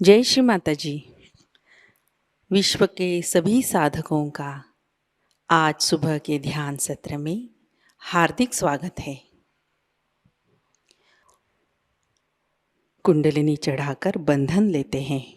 जय श्री माताजी। विश्व के सभी साधकों का आज सुबह के ध्यान सत्र में हार्दिक स्वागत है। कुंडलिनी चढ़ाकर बंधन लेते हैं।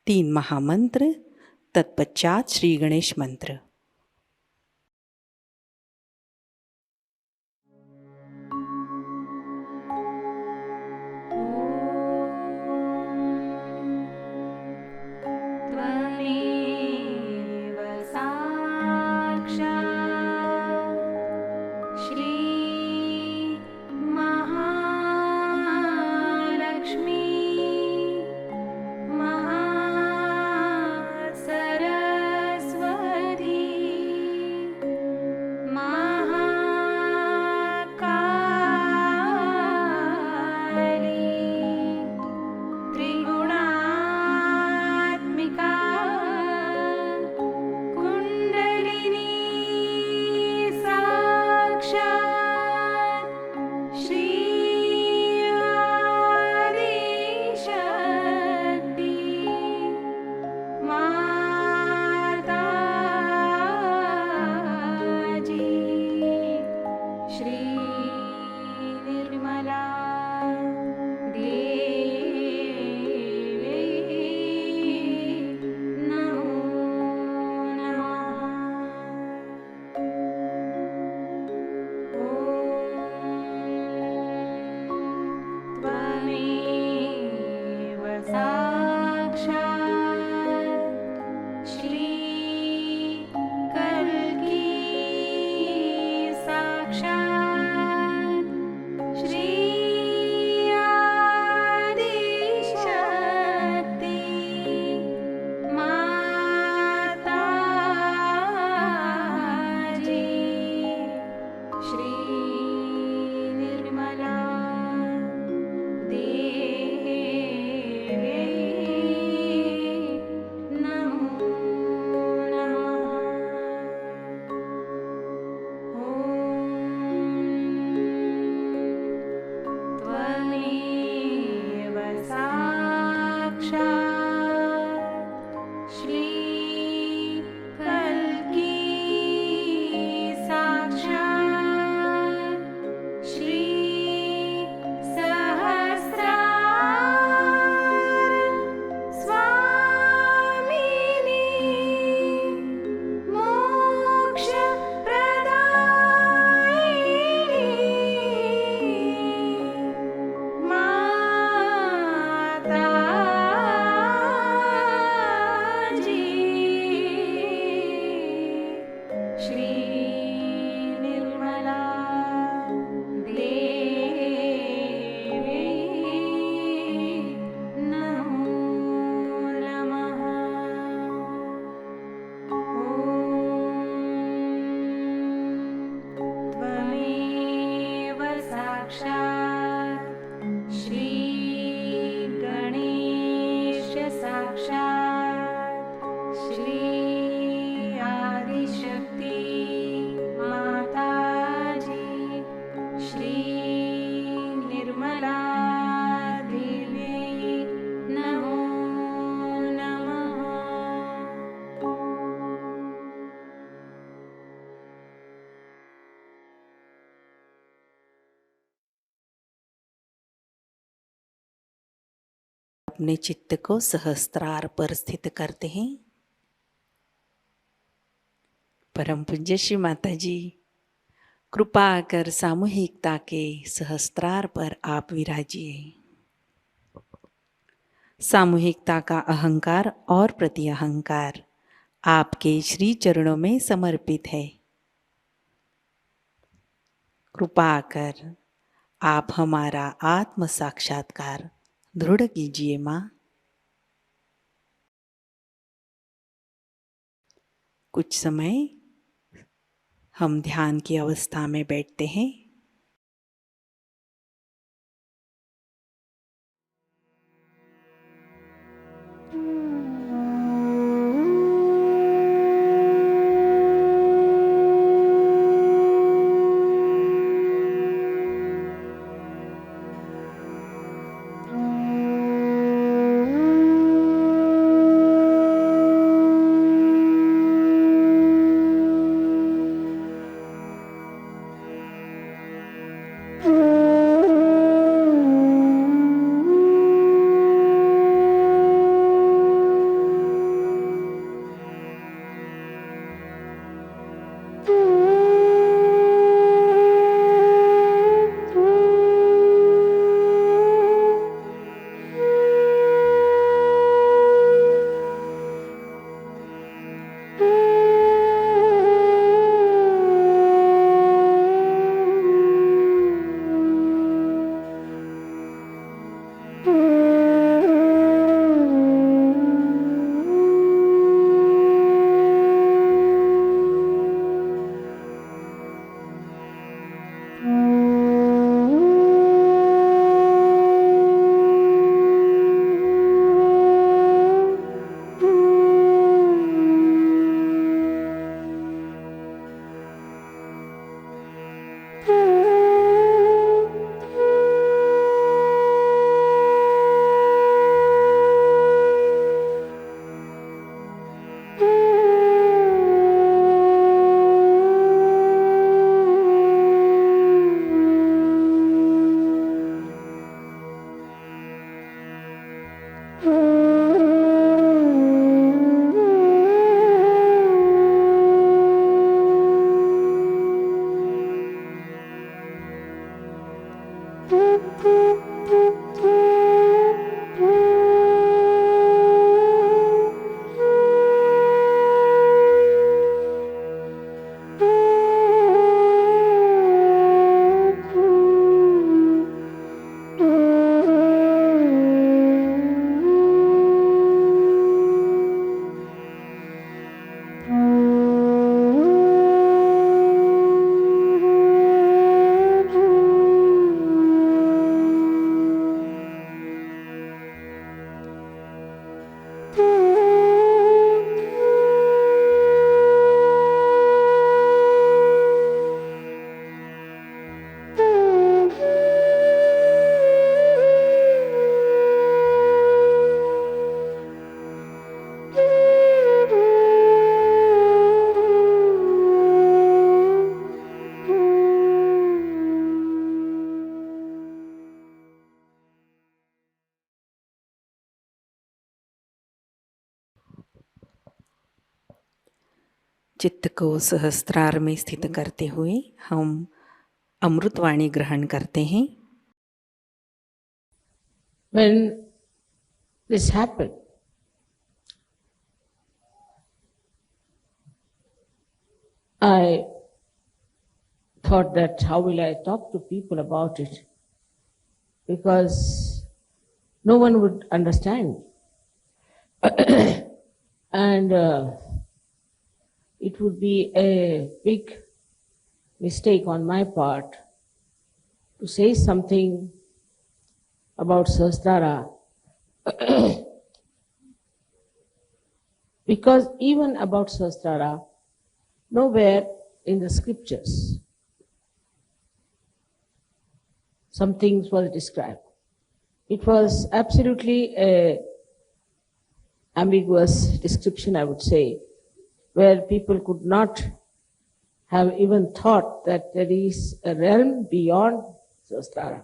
तीन महामंत्र, तत्पश्चात श्री गणेश मंत्र। अपने चित्त को सहस्त्रार पर स्थित करते हैं। परम पूज्य श्री माताजी, कृपा कर सामूहिकता के सहस्त्रार पर आप विराजिए। सामूहिकता का अहंकार और प्रति अहंकार आपके श्री चरणों में समर्पित है। कृपा कर आप हमारा आत्म साक्षात्कार दृढ़ कीजिए माँ। कुछ समय हम ध्यान की अवस्था में बैठते हैं। चित्त को सहस्त्रार में स्थित करते हुए हम अमृतवाणी ग्रहण करते हैं। When this happened, I thought that how will I talk to people about it? Because no one would understand. And it would be a big mistake on my part to say something about Sahasrara. Because even about Sahasrara, nowhere in the scriptures some things were described. It was absolutely a ambiguous description, I would say, where people could not have even thought that there is a realm beyond Sahasrara.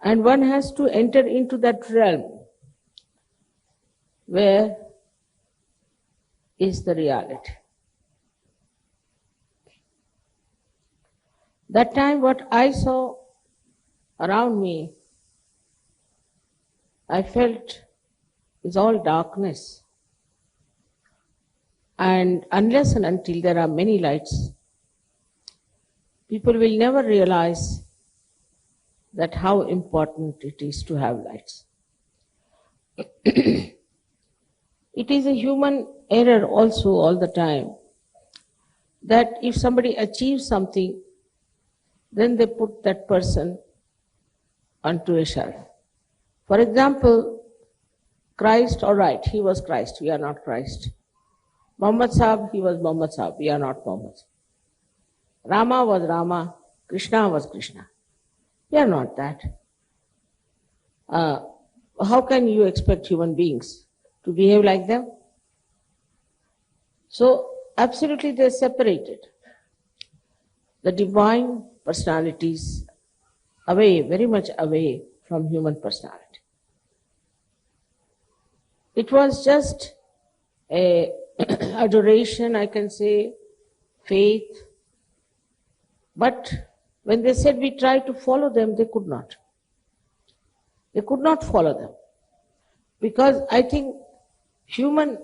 And one has to enter into that realm where is the reality. That time what I saw around me, I felt is all darkness. And unless and until there are many lights, people will never realize that how important it is to have lights. It is a human error also all the time that if somebody achieves something, then they put that person onto a shelf. For example, Christ, all right, he was Christ, we are not Christ. Muhammad Sahib, he was Muhammad Sahib, we are not Muhammad. Rama was Rama, Krishna was Krishna. We are not that. How can you expect human beings to behave like them? So, absolutely they are separated. The divine personalities away, very much away from human personality. It was just a adoration, I can say, faith. But when they said we tried to follow them, they could not. They could not follow them. Because I think human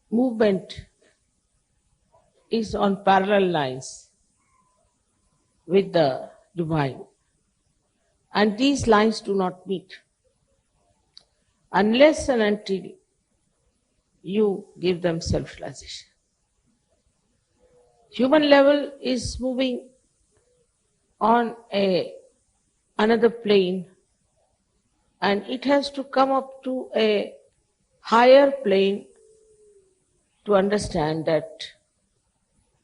movement is on parallel lines with the divine. And these lines do not meet. Unless and until you give them self-realization. Human level is moving on another plane, and it has to come up to a higher plane to understand that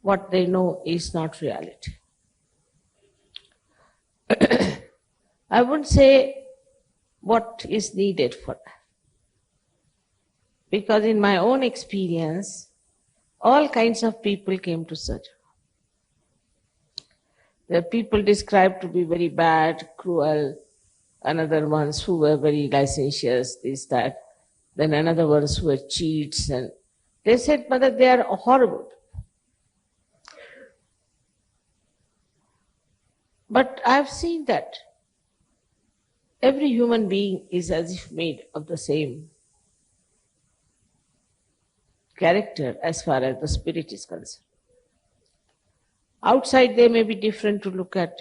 what they know is not reality. I wouldn't say what is needed for that. Because in my own experience, all kinds of people came to Sahajayoga. There are people described to be very bad, cruel, another ones who were very licentious, this, that, then another ones who were cheats, and they said, Mother, they are horrible. But I've seen that every human being is as if made of the same character as far as the spirit is concerned. Outside they may be different to look at.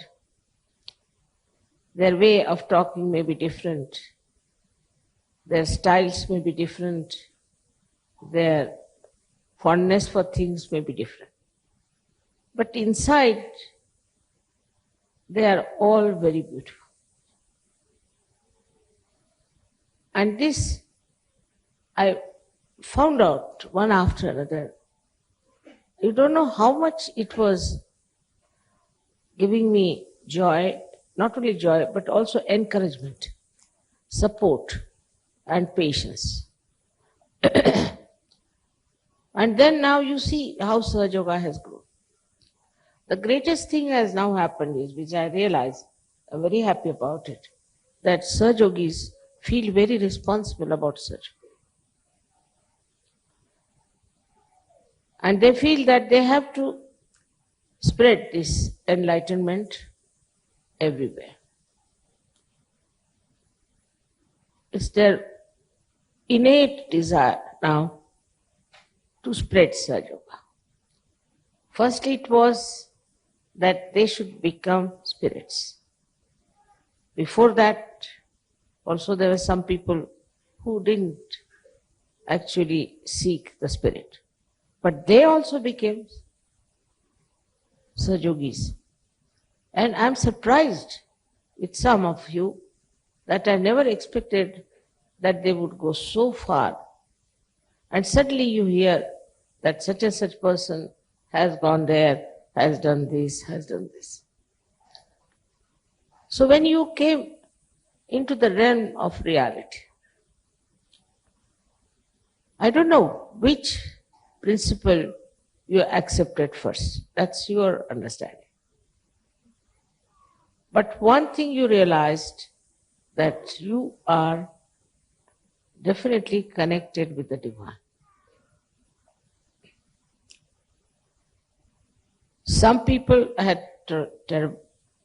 Their way of talking may be different. Their styles may be different. Their fondness for things may be different. But inside, they are all very beautiful. And this, I found out one after another. You don't know how much it was giving me joy, not only joy, but also encouragement, support, and patience. And then now you see how Sahajayoga has grown. The greatest thing has now happened is, which I realize, I'm very happy about it, that Sahajogis feel very responsible about Sahajayoga. And they feel that they have to spread this enlightenment everywhere. It's their innate desire now to spread Sahajayoga. Firstly, it was that they should become spirits. Before that, also there were some people who didn't actually seek the spirit. But they also became Sahajogis. And I'm surprised with some of you that I never expected that they would go so far. And suddenly you hear that such and such person has gone there, has done this, has done this. So when you came into the realm of reality, I don't know which principle you accepted first. That's your understanding. But one thing you realized that you are definitely connected with the divine. Some people had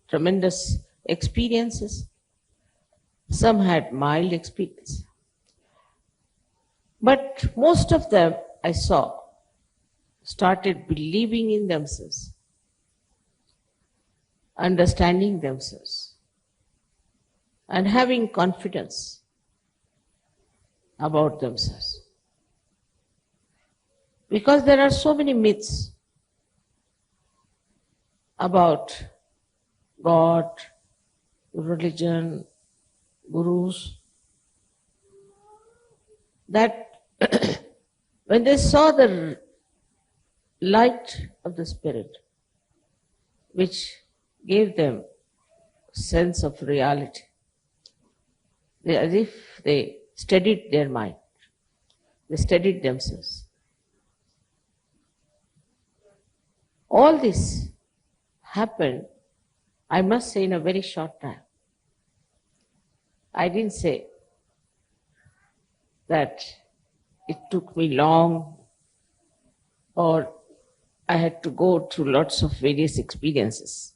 tremendous experiences, some had mild experience. But most of them I saw started believing in themselves, understanding themselves, and having confidence about themselves. Because there are so many myths about God, religion, gurus, that when they saw the light of the Spirit, which gave them sense of reality, as if they steadied their mind, they steadied themselves. All this happened, I must say, in a very short time. I didn't say that it took me long or I had to go through lots of various experiences.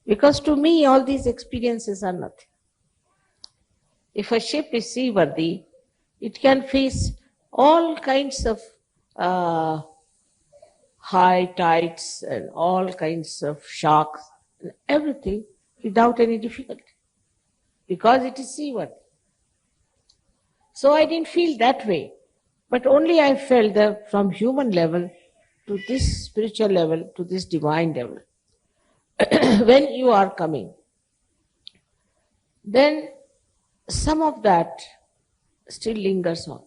Because to me, all these experiences are nothing. If a ship is seaworthy, it can face all kinds of high tides and all kinds of shocks and everything without any difficulty, because it is seaworthy. So I didn't feel that way, but only I felt that from human level to this spiritual level, to this divine level, when you are coming, then some of that still lingers on.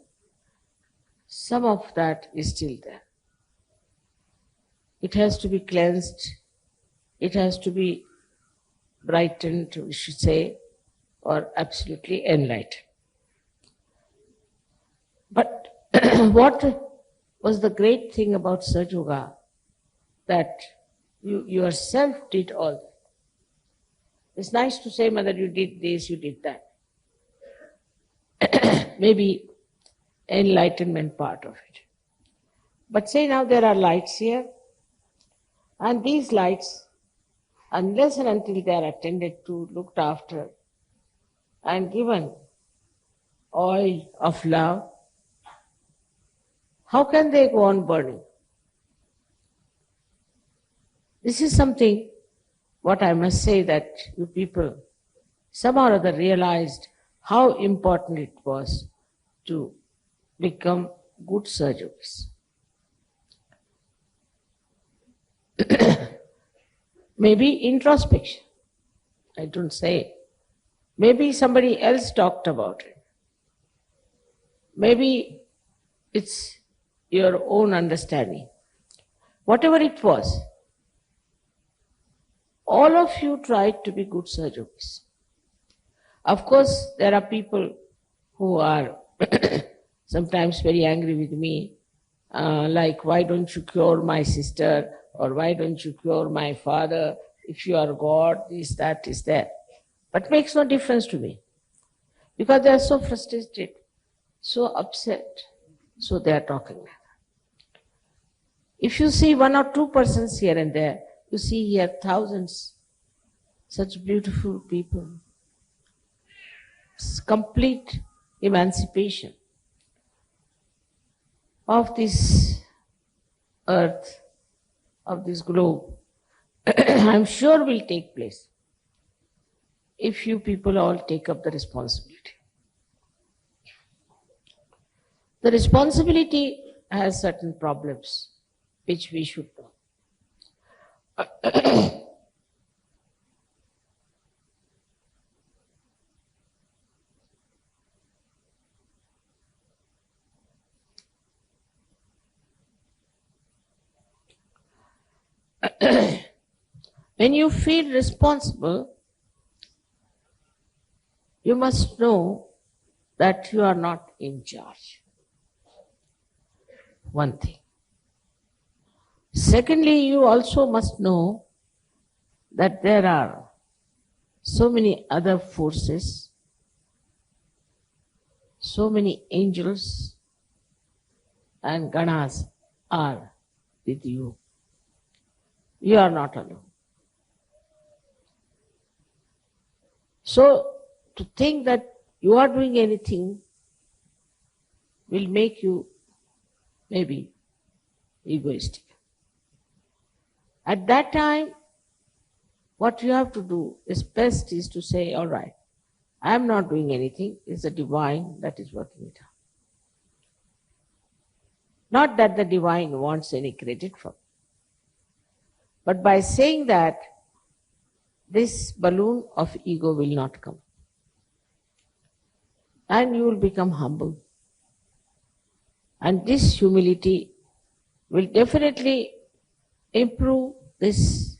Some of that is still there. It has to be cleansed. It has to be brightened, we should say, or absolutely enlightened. But what was the great thing about Sahajayoga? That you yourself did all that. It's nice to say, Mother, you did this, you did that. Maybe enlightenment part of it. But say now there are lights here, and these lights, unless and until they are attended to, looked after, and given oil of love, how can they go on burning? This is something, what I must say, that you people somehow or other realized how important it was to become good Sahajogis. Maybe introspection, I don't say. Maybe somebody else talked about it. Maybe it's your own understanding. Whatever it was, all of you tried to be good Sahajogis. Of course, there are people who are sometimes very angry with me, like, why don't you cure my sister, or why don't you cure my father? If you are God, this, that, is that. But it makes no difference to me, because they are so frustrated, so upset, so they are talking like that. If you see one or two persons here and there, you see here thousands, such beautiful people. It's complete emancipation of this earth, of this globe, I'm sure will take place if you people all take up the responsibility. The responsibility has certain problems which we should know. When you feel responsible, you must know that you are not in charge. One thing. Secondly, you also must know that there are so many other forces so many angels and ganas are with you. You are not alone. So, to think that you are doing anything will make you maybe egoistic. At that time, what you have to do is best is to say, all right, I am not doing anything, it's the divine that is working it out. Not that the divine wants any credit from it. But by saying that, this balloon of ego will not come. And you will become humble. And this humility will definitely improve this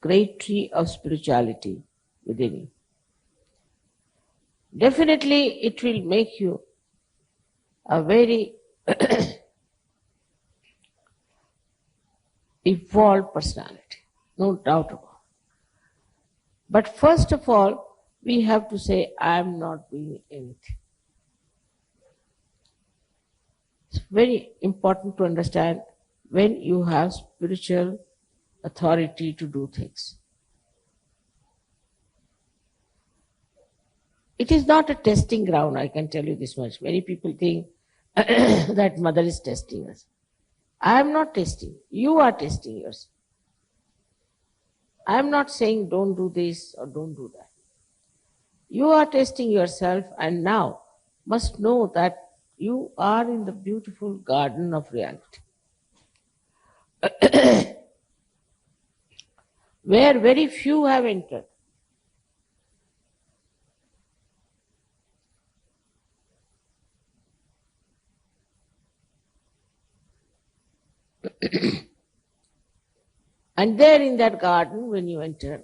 great tree of spirituality within you. Definitely it will make you a very evolved personality, no doubt about it. But first of all, we have to say, I am not doing anything. It's very important to understand when you have spiritual authority to do things. It is not a testing ground, I can tell you this much. Many people think that mother is testing us. I am not testing. You are testing yourself. I am not saying don't do this or don't do that. You are testing yourself and now must know that you are in the beautiful garden of reality. Where very few have entered. And there in that garden, when you enter,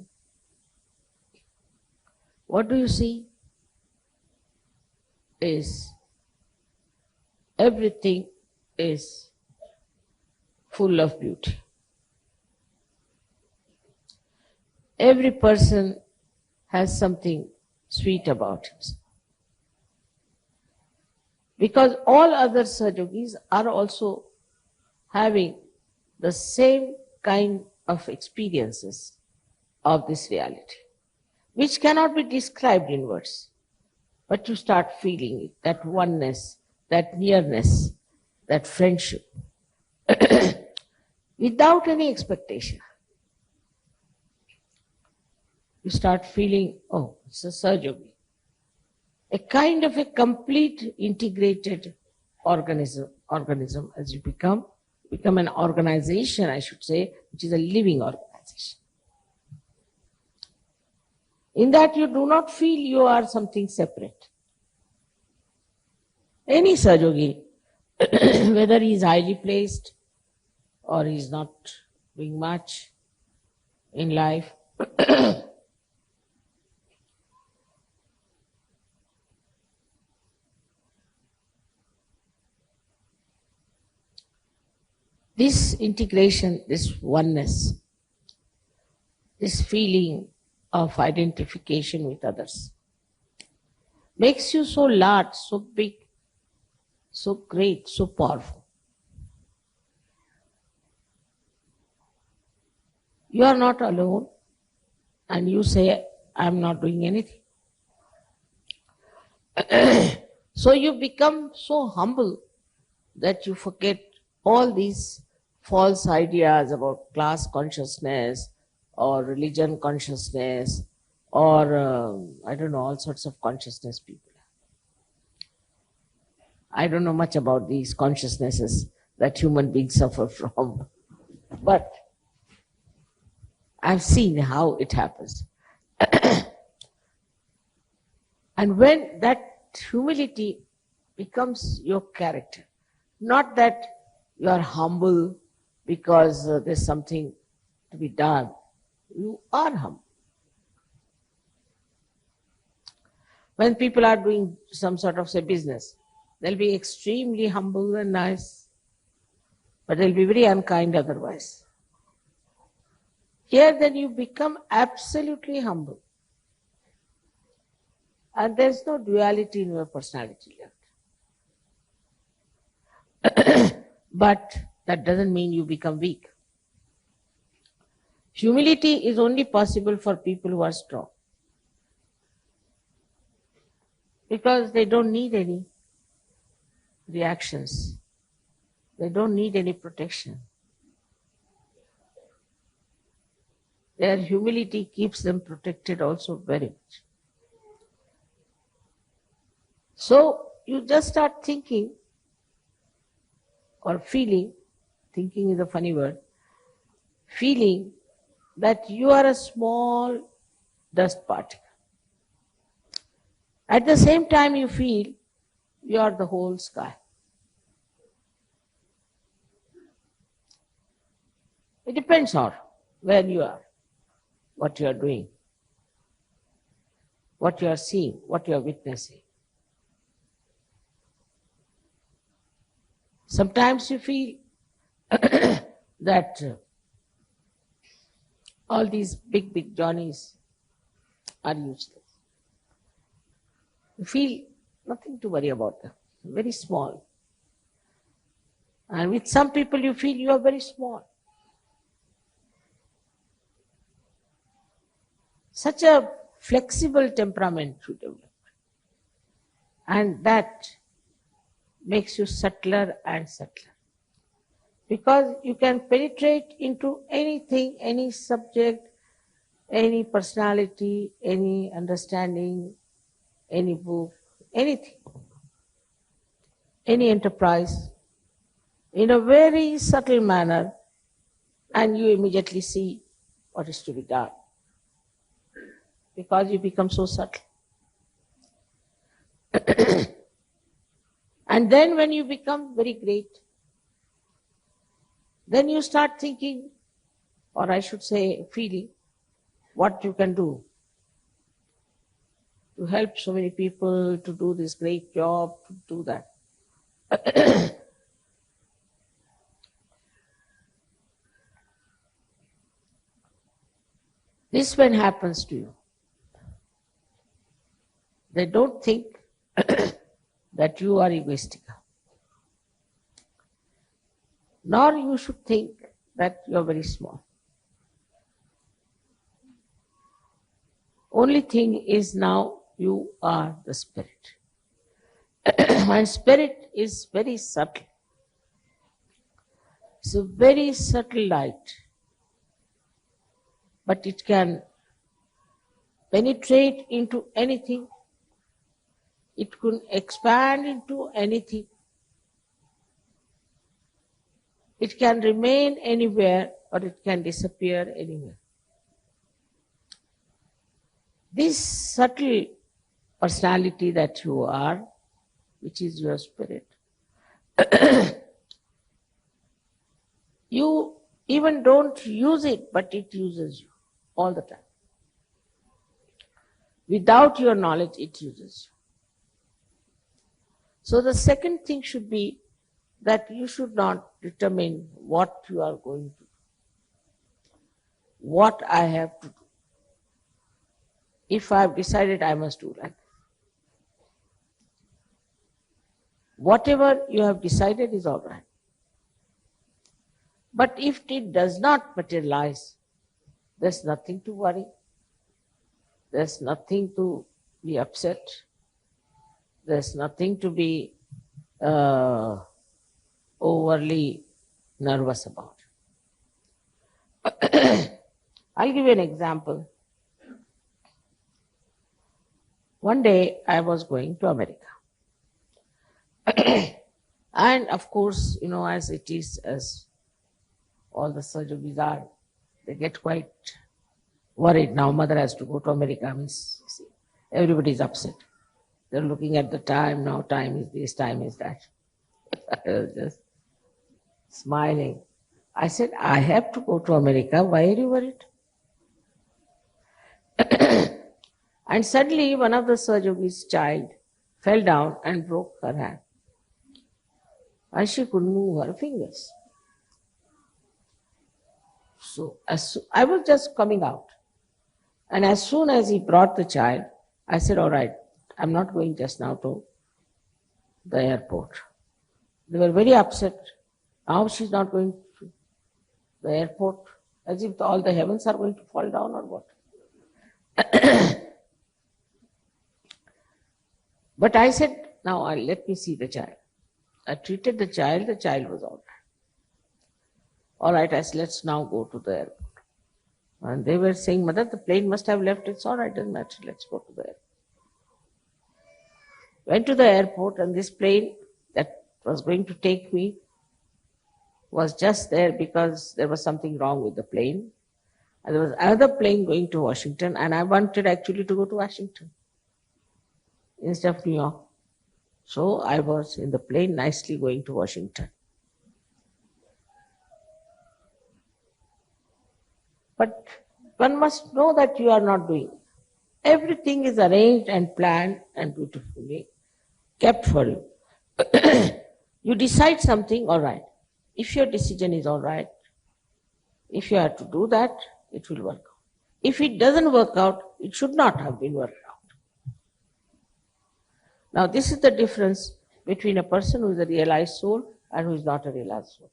what do you see? Is everything is full of beauty. Every person has something sweet about himself. Because all other Sahajogis are also having the same kind of experiences of this reality, which cannot be described in words. But you start feeling it, that oneness, that nearness, that friendship, without any expectation. You start feeling, oh, it's a Sahajayogi. A kind of a complete integrated organism as you become an organization, I should say, which is a living organization. In that you do not feel you are something separate. Any Sahajayogi, whether he is highly placed or he is not doing much in life, this integration, this oneness, this feeling of identification with others makes you so large, so big, so great, so powerful. You are not alone and you say, I am not doing anything. So you become so humble that you forget all these false ideas about class consciousness or religion consciousness or I don't know, all sorts of consciousness people. I don't know much about these consciousnesses that human beings suffer from, but I've seen how it happens. And when that humility becomes your character, not that you are humble because there's something to be done. You are humble. When people are doing some sort of, say, business, they'll be extremely humble and nice, but they'll be very unkind otherwise. Here then you become absolutely humble. And there's no duality in your personality left. But that doesn't mean you become weak. Humility is only possible for people who are strong, because they don't need any reactions. They don't need any protection. Their humility keeps them protected also very much. So you just start thinking or feeling, thinking is a funny word, feeling that you are a small dust particle. At the same time you feel you are the whole sky. It depends on where you are, what you are doing, what you are seeing, what you are witnessing. Sometimes you feel that all these big journeys are useless. You feel nothing to worry about them, very small. And with some people you feel you are very small. Such a flexible temperament you develop. And that makes you subtler and subtler. Because you can penetrate into anything, any subject, any personality, any understanding, any book, anything, any enterprise, in a very subtle manner, and you immediately see what is to be done. Because you become so subtle. And then when you become very great, then you start thinking, or I should say feeling, what you can do to help so many people, to do this great job, to do that. This when happens to you, they don't think that you are egoistical. Nor you should think that you are very small. Only thing is now you are the spirit. And spirit is very subtle. It's a very subtle light. But it can penetrate into anything. It can expand into anything. It can remain anywhere or it can disappear anywhere. This subtle personality that you are, which is your spirit, you even don't use it, but it uses you all the time. Without your knowledge, it uses you. So the second thing should be that you should not determine what you are going to do, what I have to do. If I have decided I must do like this. Whatever you have decided is all right. But if it does not materialize, there's nothing to worry. There's nothing to be upset. There's nothing to be overly nervous about. I'll give you an example. One day I was going to America. And of course, you know, as it is, as all the surgeries are, they get quite worried. Now mother has to go to America. Means, see, everybody's upset. They're looking at the time, now time is this, time is that. I was just smiling. I said, I have to go to America, why are you worried? And suddenly one of the surgeon's child fell down and broke her hand. And she couldn't move her fingers. So I was just coming out. And as soon as he brought the child, I said, all right, I'm not going just now to the airport. They were very upset. Now she's not going to the airport, as if all the heavens are going to fall down or what. But I said, now let me see the child. I treated the child was all right. All right, I said, let's now go to the airport. And they were saying, Mother, the plane must have left, it's all right, doesn't matter, let's go to the airport. Went to the airport, and this plane that was going to take me was just there because there was something wrong with the plane. And there was another plane going to Washington, and I wanted actually to go to Washington instead of New York. So I was in the plane nicely going to Washington. But one must know that you are not doing. Everything is arranged and planned and beautifully kept for you. You decide something, all right. If your decision is all right, if you have to do that, it will work out. If it doesn't work out, it should not have been worked out. Now this is the difference between a person who is a realized soul and who is not a realized soul.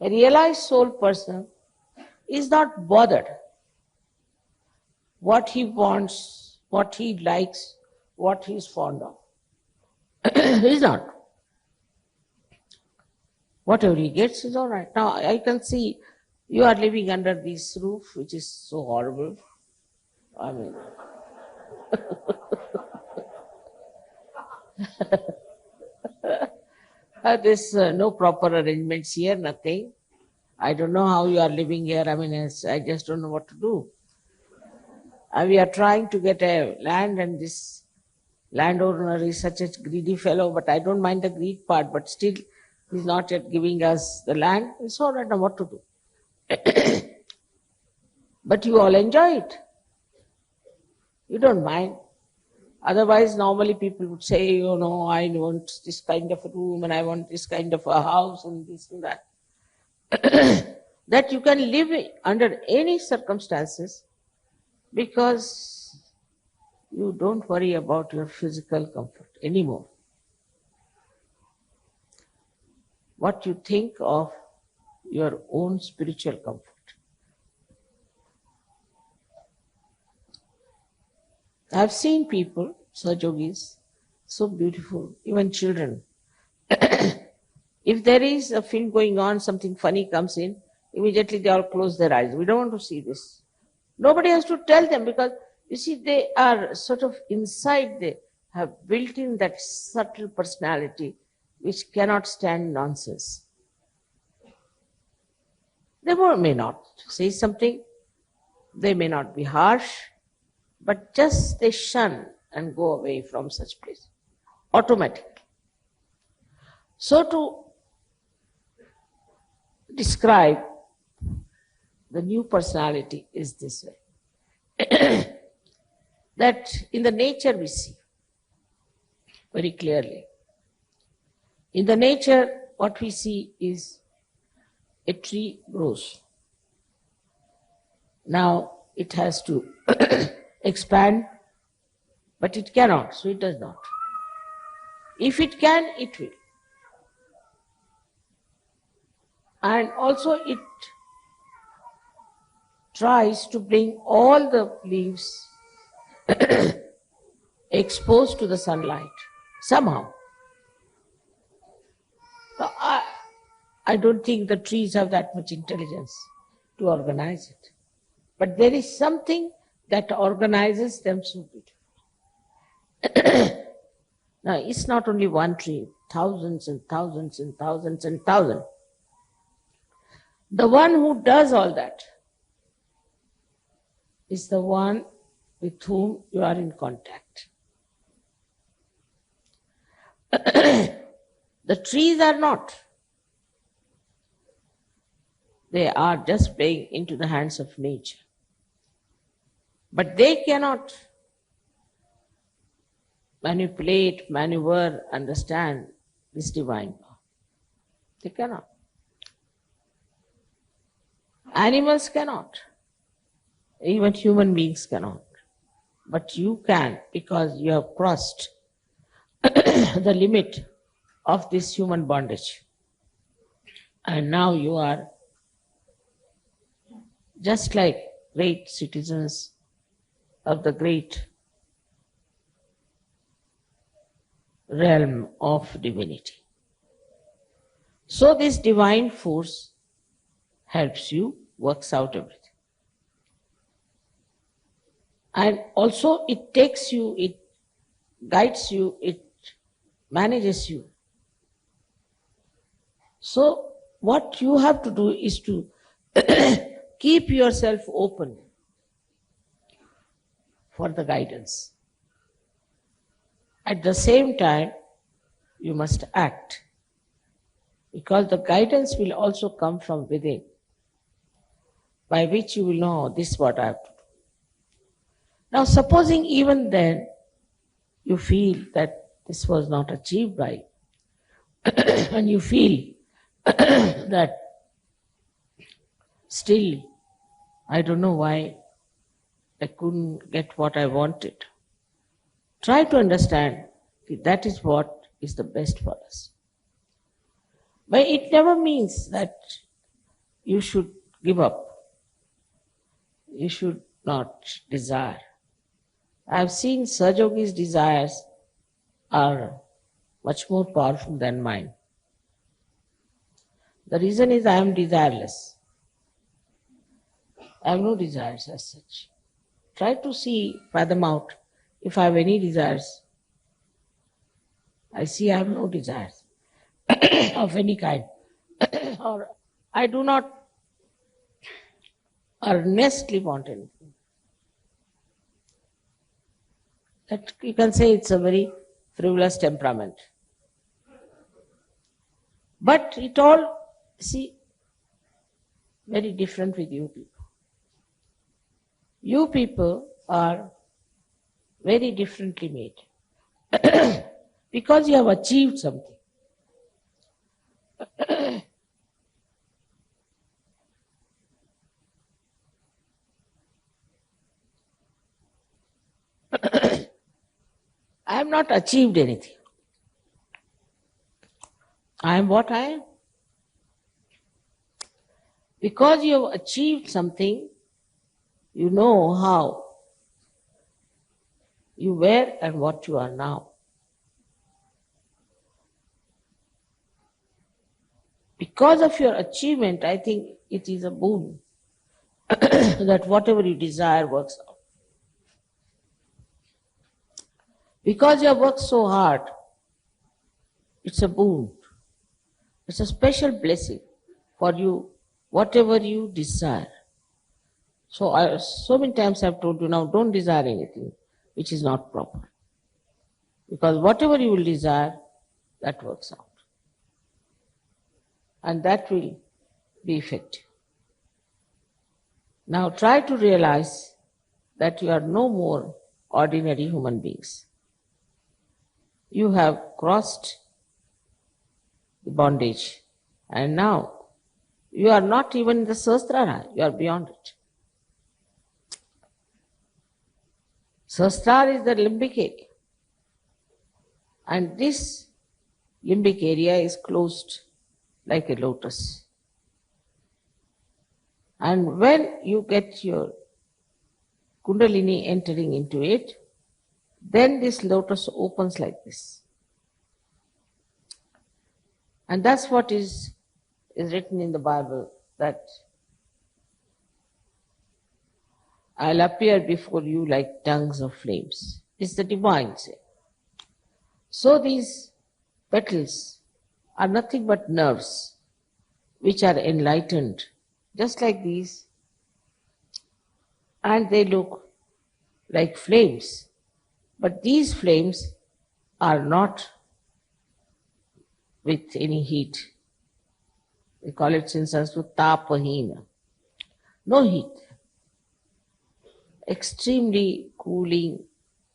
A realized soul person is not bothered what he wants, what he likes, what he is fond of. He is not. Whatever he gets is all right. Now I can see you are living under this roof, which is so horrible. I mean, there's no proper arrangements here, nothing. I don't know how you are living here. I mean, I just don't know what to do. And we are trying to get a land, and this landowner is such a greedy fellow, but I don't mind the greed part, but still he's not yet giving us the land. It's all right, now what to do? But you all enjoy it. You don't mind. Otherwise, normally people would say, you know, I want this kind of a room and I want this kind of a house and this and that. That you can live under any circumstances because you don't worry about your physical comfort anymore. What you think of your own spiritual comfort. I've seen people, Sahajogis, so beautiful, even children. If there is a film going on, something funny comes in, immediately they all close their eyes. We don't want to see this. Nobody has to tell them because, you see, they are sort of inside, they have built in that subtle personality which cannot stand nonsense. They may not say something, they may not be harsh, but just they shun and go away from such place, automatically. So to describe the new personality is this way. That in the nature we see very clearly. In the nature, what we see is a tree grows. Now it has to expand, but it cannot, so it does not. If it can, it will. And also it tries to bring all the leaves exposed to the sunlight somehow. So I don't think the trees have that much intelligence to organize it. But there is something that organizes them so beautifully. Now, it's not only one tree, thousands and thousands and thousands and thousands. The one who does all that is the one with whom you are in contact. The trees are not. They are just playing into the hands of nature. But they cannot manipulate, maneuver, understand this divine power. They cannot. Animals cannot. Even human beings cannot. But you can, because you have crossed the limit of this human bondage. And now you are just like great citizens of the great realm of divinity. So this divine force helps you, works out everything. And also it takes you, it guides you, it manages you. So what you have to do is to keep yourself open for the guidance. At the same time, you must act, because the guidance will also come from within, by which you will know, this is what I have to do. Now supposing even then you feel that this was not achieved by you, and you feel that still, I don't know why I couldn't get what I wanted. Try to understand that is what is the best for us. But it never means that you should give up. You should not desire. I have seen Sahajayogi's desires are much more powerful than mine. The reason is I am desireless. I have no desires as such. Try to fathom out if I have any desires. I see I have no desires of any kind. Or I do not earnestly want anything. That you can say it's a very frivolous temperament. But it all, very different with you people. You people are very differently made because you have achieved something. I have not achieved anything. I am what I am. Because you have achieved something, you know how you were and what you are now. Because of your achievement, I think it is a boon that whatever you desire works out. Because you have worked so hard, it's a boon. It's a special blessing for you, whatever you desire. So many times I have told you, now don't desire anything which is not proper. Because whatever you will desire, that works out. And that will be effective. Now try to realize that you are no more ordinary human beings. You have crossed the bondage, and now you are not even in the Sahasrara, you are beyond it. Sahasrara is the limbic area, and this limbic area is closed like a lotus. And when you get your Kundalini entering into it, then this lotus opens like this. And that's what is written in the Bible, that I'll appear before you like tongues of flames. It's the divine say. So these petals are nothing but nerves which are enlightened, just like these, and they look like flames. But these flames are not with any heat. We call it in Sanskrit tapahina. No heat. Extremely cooling,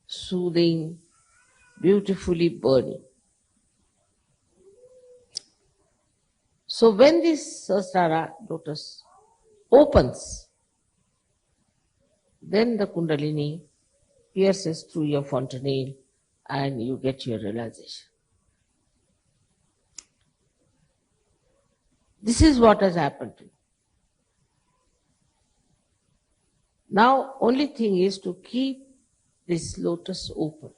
soothing, beautifully burning. So when this Sahasrara lotus opens, then the Kundalini pierces through your fontanelle and you get your realization. This is what has happened to you. Now, only thing is to keep this lotus open.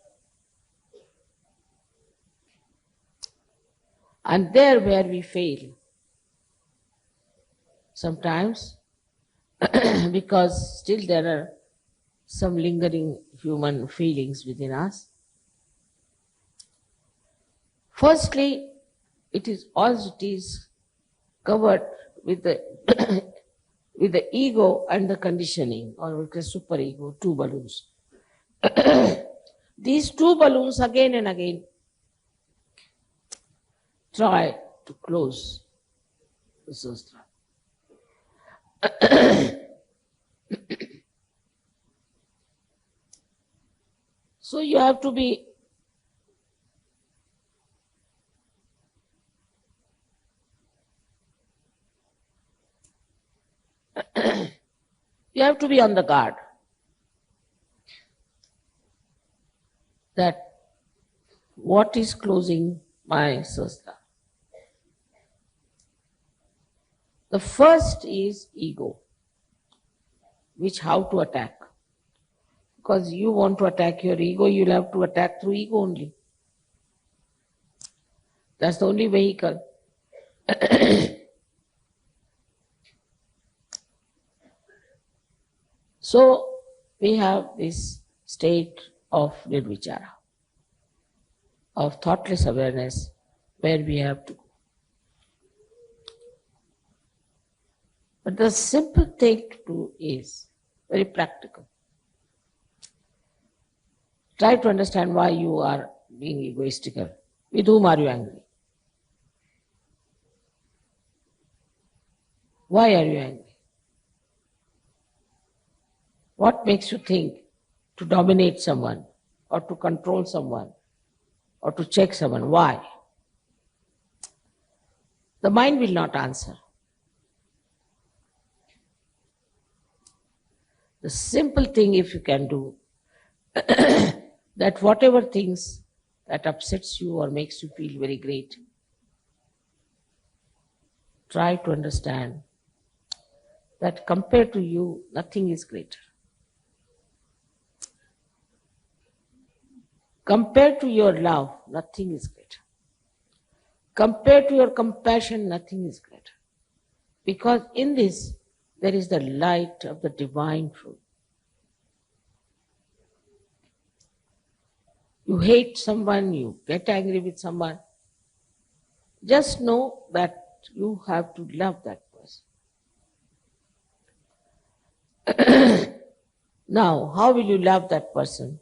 And there where we fail, sometimes, because still there are some lingering human feelings within us. Firstly, it is covered with the with the ego and the conditioning, or with the superego, two balloons. These two balloons again and again try to close the Sahasrara. So you have to be on the guard that what is closing my Sahasrara. The first is ego, which how to attack. Because you want to attack your ego, you'll have to attack through ego only. That's the only vehicle. So we have this state of nirvichara, of thoughtless awareness, where we have to go. But the simple thing to do is very practical. Try to understand why you are being egoistical. With whom are you angry? Why are you angry? What makes you think to dominate someone, or to control someone, or to check someone? Why? The mind will not answer. The simple thing, if you can do, that whatever things that upsets you or makes you feel very great, try to understand that compared to you, nothing is greater. Compared to your love, nothing is greater. Compared to your compassion, nothing is greater. Because in this, there is the light of the divine truth. You hate someone, you get angry with someone, just know that you have to love that person. Now, how will you love that person?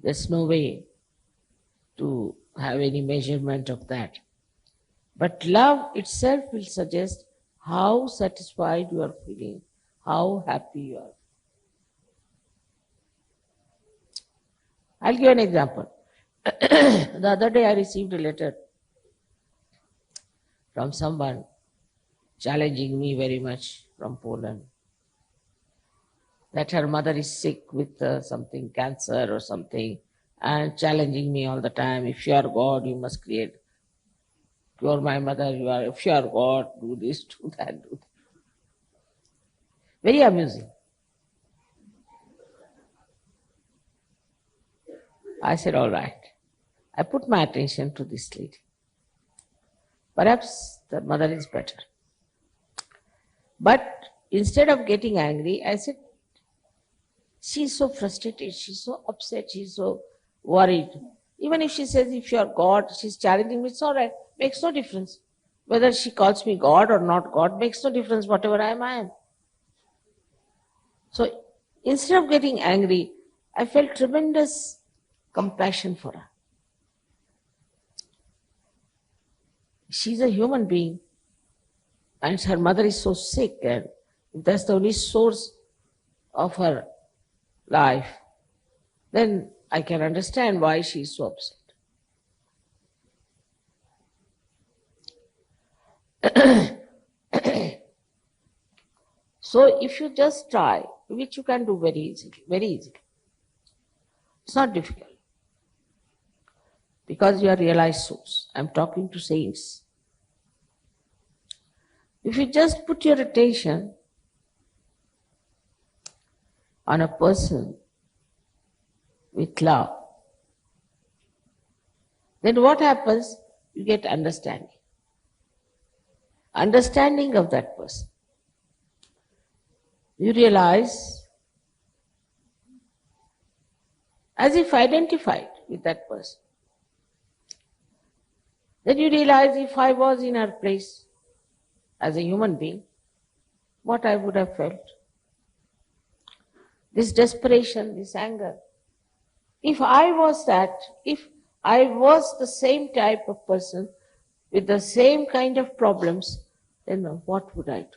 There's no way to have any measurement of that. But love itself will suggest how satisfied you are feeling, how happy you are. I'll give an example. The other day I received a letter from someone challenging me very much from Poland, that her mother is sick with something, cancer or something, and challenging me all the time. If you are God, you must create. You are my mother, if you are God, do this, do that, do that. Very amusing. I said, all right. I put my attention to this lady. Perhaps the mother is better. But instead of getting angry, I said, she's so frustrated, she's so upset, she's so worried. Even if she says, if you are God, she's challenging me, it's all right. Makes no difference. Whether she calls me God or not God, makes no difference. Whatever I am. So instead of getting angry, I felt tremendous compassion for her. She's a human being, and her mother is so sick, and if that's the only source of her life, then I can understand why she is so upset. So if you just try, which you can do very easily. It's not difficult. Because you are realized souls. I'm talking to saints. If you just put your attention on a person with love, then what happens? You get understanding. Understanding of that person. You realize, as if identified with that person. Then you realize, if I was in her place as a human being, what I would have felt. This desperation, this anger. If I was that, if I was the same type of person with the same kind of problems, then what would I do?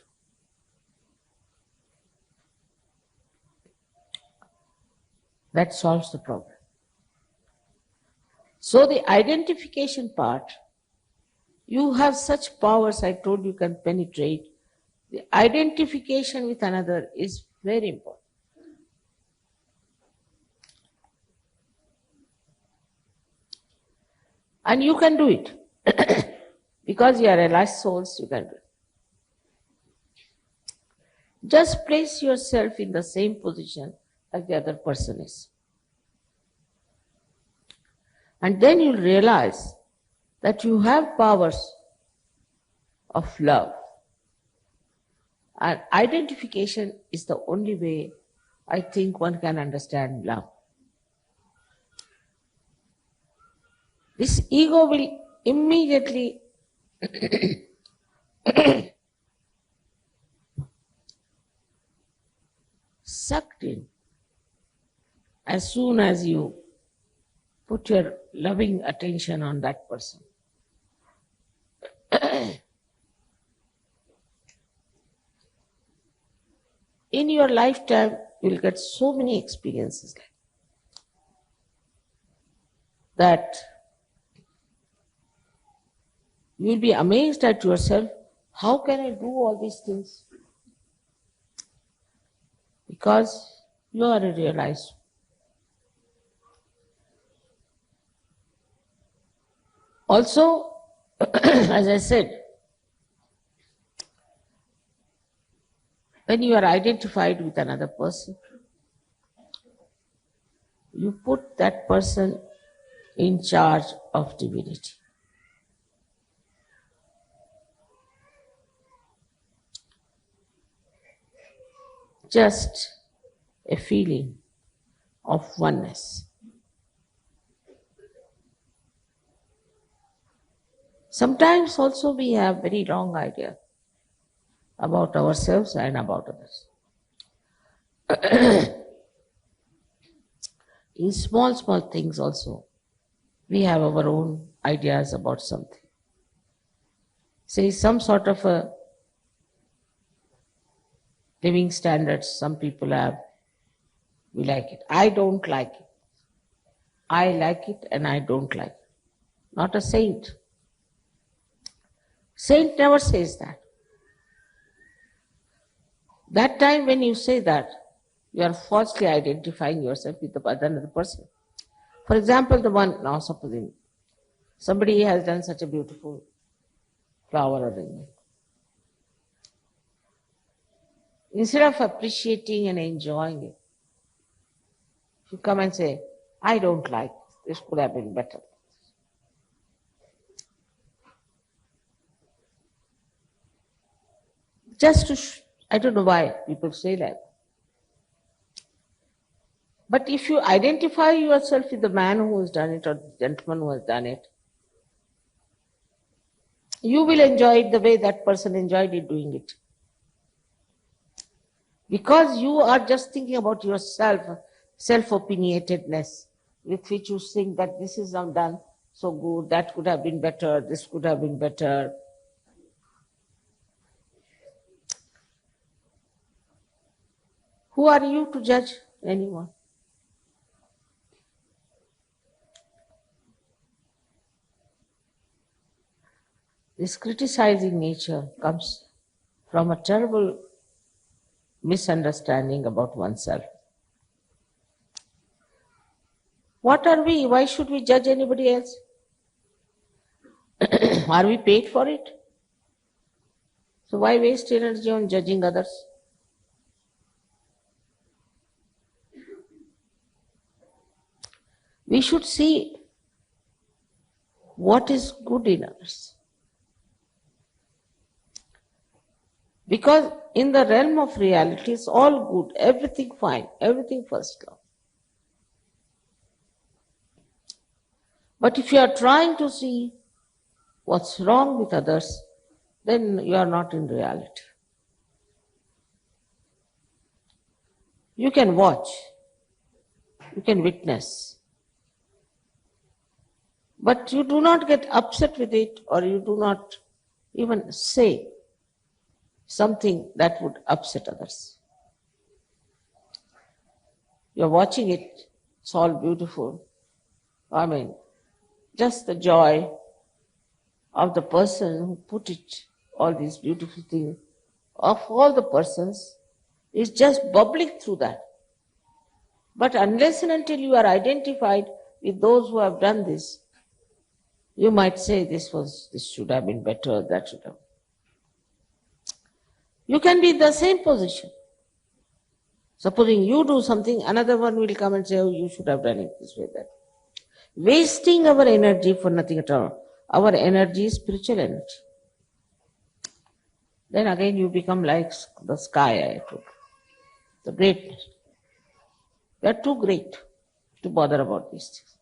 That solves the problem. So the identification part, you have such powers, I told you can penetrate. The identification with another is very important. And you can do it. Because you are realized souls, you can do it. Just place yourself in the same position as the other person is. And then you'll realize that you have powers of love. And identification is the only way I think one can understand love. This ego will immediately sucked in as soon as you put your loving attention on that person. In your lifetime, you will get so many experiences like that. You will be amazed at yourself, how can I do all these things? Because you are a realized. Also, as I said, when you are identified with another person, you put that person in charge of divinity. Just a feeling of oneness. Sometimes also we have very wrong idea about ourselves and about others. In small things also, we have our own ideas about something. Say some sort of a living standards some people have, we like it. I don't like it. I like it and I don't like it. Not a saint. Saint never says that. That time when you say that, you are falsely identifying yourself with another person. For example, the one, now supposing somebody has done such a beautiful flower arrangement. Instead of appreciating and enjoying it, you come and say, I don't like this, could have been better. Just to, I don't know why people say that. But if you identify yourself with the man who has done it or the gentleman who has done it, you will enjoy it the way that person enjoyed it doing it. Because you are just thinking about yourself, self-opinionatedness, with which you think that this is not done so good, that could have been better, this could have been better. Who are you to judge anyone? This criticizing nature comes from a terrible misunderstanding about oneself. What are we? Why should we judge anybody else? Are we paid for it? So why waste energy on judging others? We should see what is good in others. Because in the realm of reality, it's all good, everything fine, everything first class. But if you are trying to see what's wrong with others, then you are not in reality. You can watch, you can witness, but you do not get upset with it, or you do not even say something that would upset others. You're watching it, it's all beautiful. I mean, just the joy of the person who put it, all these beautiful things, of all the persons, is just bubbling through that. But unless and until you are identified with those who have done this, you might say this should have been better, that should have. You can be in the same position. Supposing you do something, another one will come and say, oh, you should have done it this way, that. Wasting our energy for nothing at all. Our energy is spiritual energy. Then again you become like the sky, I told. The greatness. We are too great to bother about these things.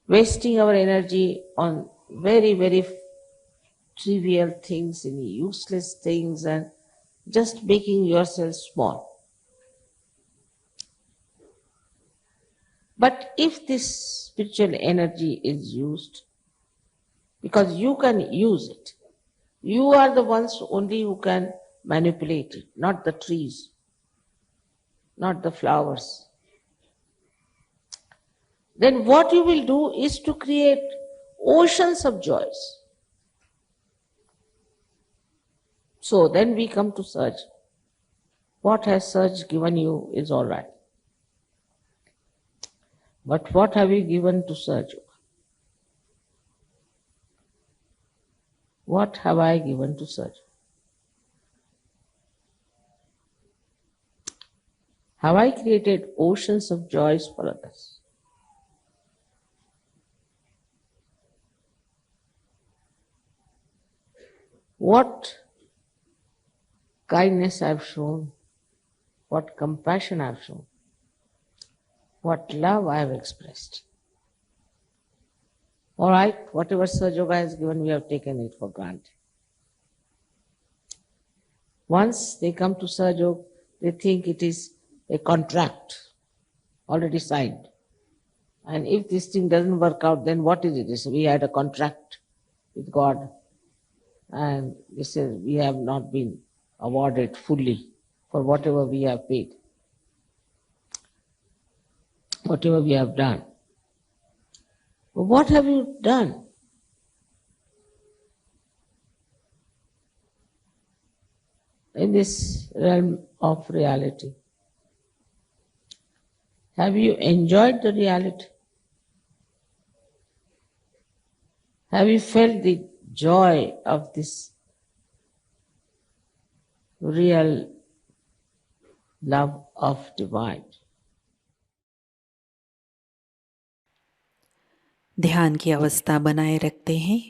Wasting our energy on very, very trivial things, any useless things, and just making yourself small. But if this spiritual energy is used, because you can use it, you are the ones only who can manipulate it, not the trees, not the flowers. Then what you will do is to create oceans of joys. So then we come to Saj. What has Saj given you is all right. But what have you given to Saj? What have I given to Saj? Have I created oceans of joys for others? What kindness I've shown, what compassion I've shown, what love I've expressed. All right, whatever Sahajayoga has given, we have taken it for granted. Once they come to Sahajayoga, they think it is a contract already signed. And if this thing doesn't work out, then what is it? We had a contract with God, and they says we have not been awarded fully for whatever we have paid, whatever we have done. But what have you done? In this realm of reality? Have you enjoyed the reality? Have you felt the joy of this real love of divine? ध्यान की अवस्था बनाए रखते हैं।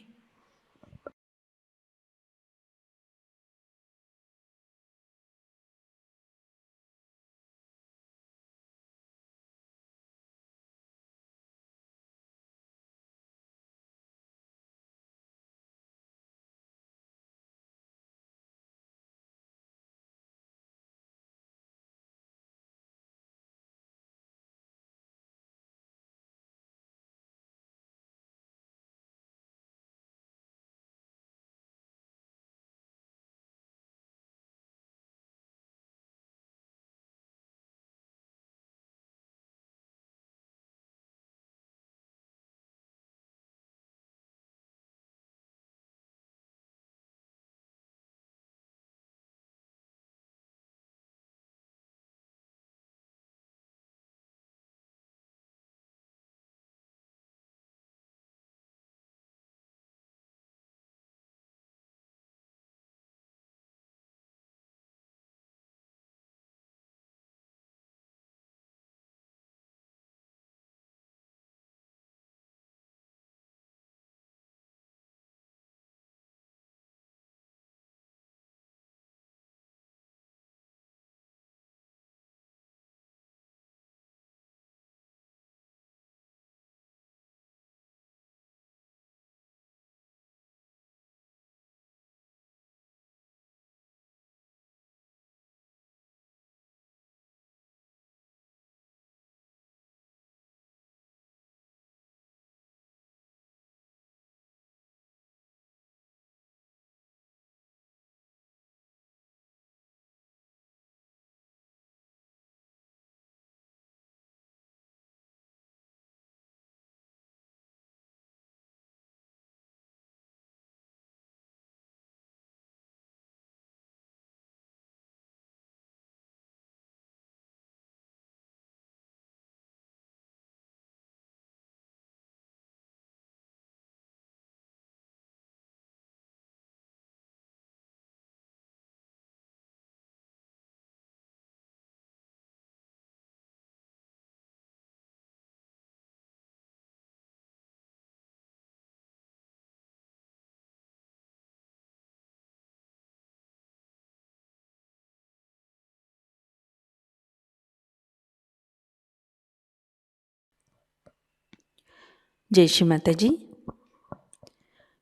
जय श्री माता जी।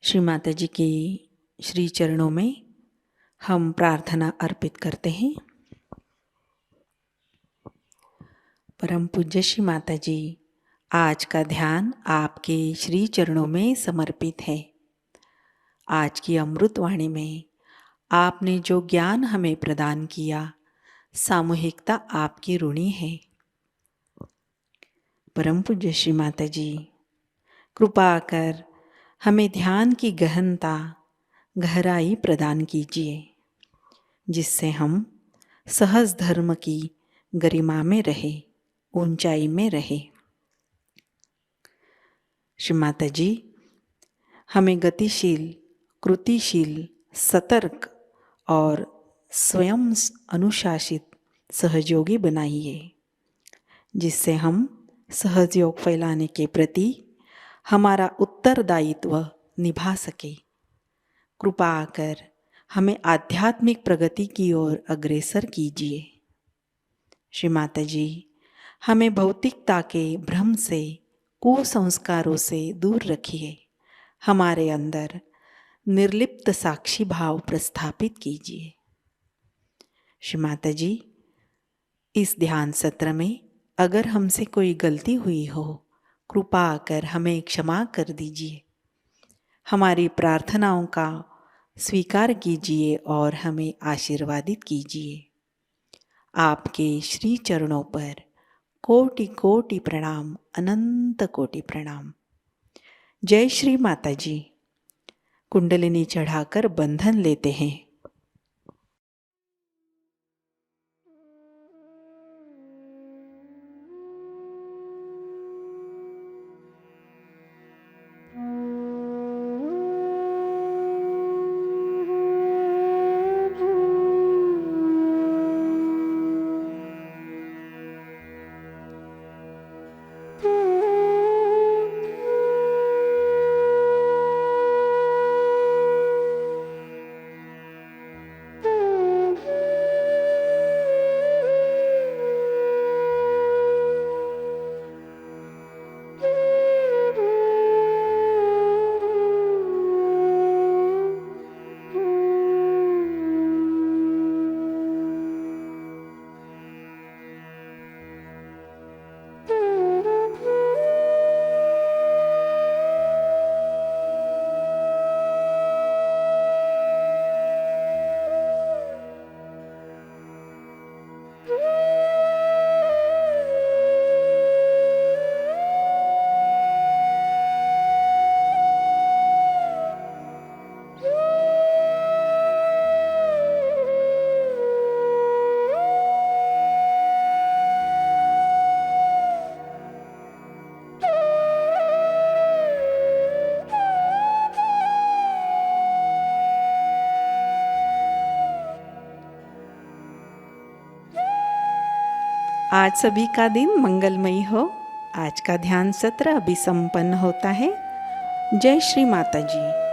श्री माता जी के श्री चरणों में हम प्रार्थना अर्पित करते हैं। परम पूज्य श्री माता जी, आज का ध्यान आपके श्री चरणों में समर्पित है। आज की अमृत वाणी में आपने जो ज्ञान हमें प्रदान किया, सामूहिकता आपकी ऋणी है। परम पूज्य श्री माता जी, कृपा कर हमें ध्यान की गहनता, गहराई प्रदान कीजिए, जिससे हम सहज धर्म की गरिमा में रहे, ऊंचाई में रहे। श्री माता जी, हमें गतिशील, कृतिशील, सतर्क और स्वयं अनुशासित सहयोगी बनाइए, जिससे हम सहयोग फैलाने के प्रति हमारा उत्तरदायित्व निभा सके। कृपा कर हमें आध्यात्मिक प्रगति की ओर अग्रसर कीजिए। श्री माता जी, हमें भौतिकता के भ्रम से, कुसंस्कारों से दूर रखिए। हमारे अंदर निर्लिप्त साक्षी भाव प्रस्थापित कीजिए। श्री माता जी, इस ध्यान सत्र में अगर हमसे कोई गलती हुई हो, कृपा कर हमें क्षमा कर दीजिए। हमारी प्रार्थनाओं का स्वीकार कीजिए और हमें आशीर्वादित कीजिए। आपके श्री चरणों पर कोटि कोटि प्रणाम, अनंत कोटि प्रणाम। जय श्री माता जी। कुंडलिनी चढ़ाकर बंधन लेते हैं। आज सभी का दिन मंगलमयी हो। आज का ध्यान सत्र अभी संपन्न होता है। जय श्री माता जी।